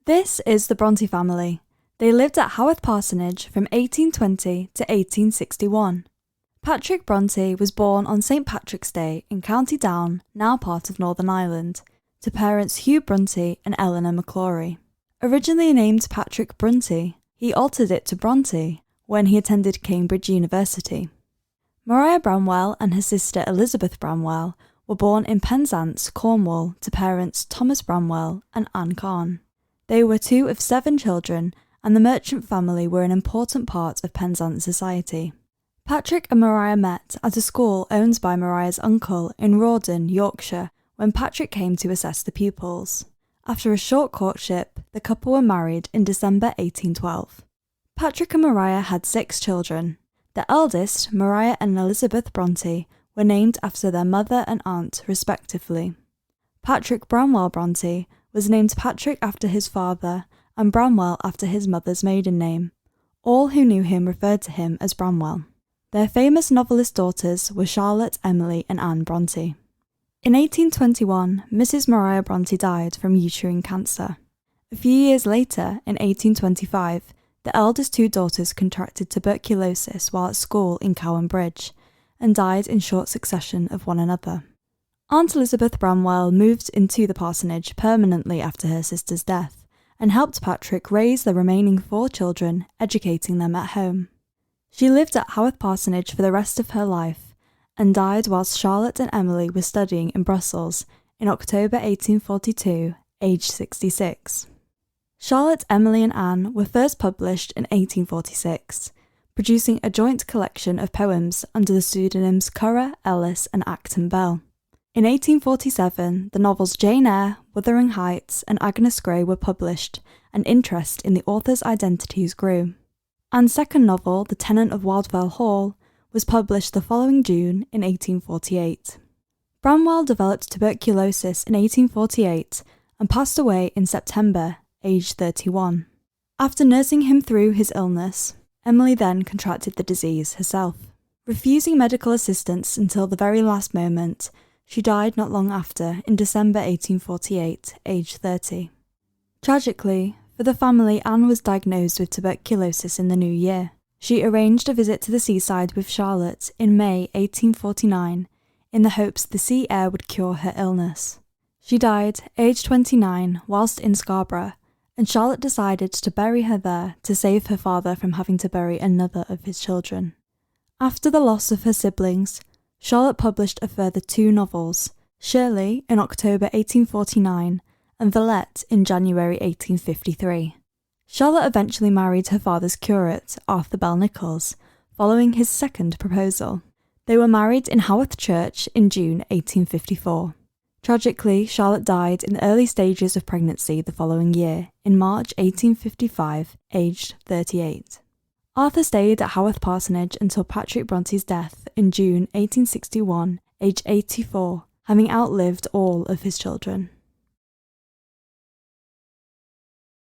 This is the Brontë family. They lived at Haworth Parsonage from 1820 to 1861. Patrick Brontë was born on St Patrick's Day in County Down, now part of Northern Ireland, to parents Hugh Brontë and Eleanor McClory. Originally named Patrick Brontë, he altered it to Brontë when he attended Cambridge University. Maria Bramwell and her sister Elizabeth Bramwell were born in Penzance, Cornwall, to parents Thomas Bramwell and Anne Carn. They were two of 7 children, and the merchant family were an important part of Penzance society. Patrick and Maria met at a school owned by Maria's uncle in Rawdon, Yorkshire, when Patrick came to assess the pupils. After a short courtship, the couple were married in December 1812. Patrick and Maria had 6 children. The eldest, Maria and Elizabeth Brontë, were named after their mother and aunt, respectively. Patrick Bramwell Brontë was named Patrick after his father, and Bramwell after his mother's maiden name. All who knew him referred to him as Bramwell. Their famous novelist daughters were Charlotte, Emily, and Anne Brontë. In 1821, Mrs. Maria Brontë died from uterine cancer. A few years later, in 1825, the eldest 2 daughters contracted tuberculosis while at school in Cowan Bridge, and died in short succession of one another. Aunt Elizabeth Bramwell moved into the parsonage permanently after her sister's death, and helped Patrick raise the remaining 4 children, educating them at home. She lived at Haworth Parsonage for the rest of her life, and died whilst Charlotte and Emily were studying in Brussels in October 1842, aged 66. Charlotte, Emily and Anne were first published in 1846, producing a joint collection of poems under the pseudonyms Currer, Ellis and Acton Bell. In 1847, the novels Jane Eyre, Wuthering Heights and Agnes Grey were published, and interest in the author's identities grew. Anne's second novel, The Tenant of Wildfell Hall, was published the following June in 1848. Bramwell developed tuberculosis in 1848 and passed away in September, aged 31. After nursing him through his illness, Emily then contracted the disease herself. Refusing medical assistance until the very last moment, she died not long after, in December 1848, aged 30. Tragically, for the family, Anne was diagnosed with tuberculosis in the new year. She arranged a visit to the seaside with Charlotte in May 1849, in the hopes the sea air would cure her illness. She died, aged 29, whilst in Scarborough, and Charlotte decided to bury her there to save her father from having to bury another of his children. After the loss of her siblings, Charlotte published a further 2 novels, Shirley in October 1849 and Villette in January 1853. Charlotte eventually married her father's curate, Arthur Bell Nichols, following his second proposal. They were married in Haworth Church in June 1854. Tragically, Charlotte died in the early stages of pregnancy the following year, in March 1855, aged 38. Arthur stayed at Haworth Parsonage until Patrick Bronte's death in June 1861, aged 84, having outlived all of his children.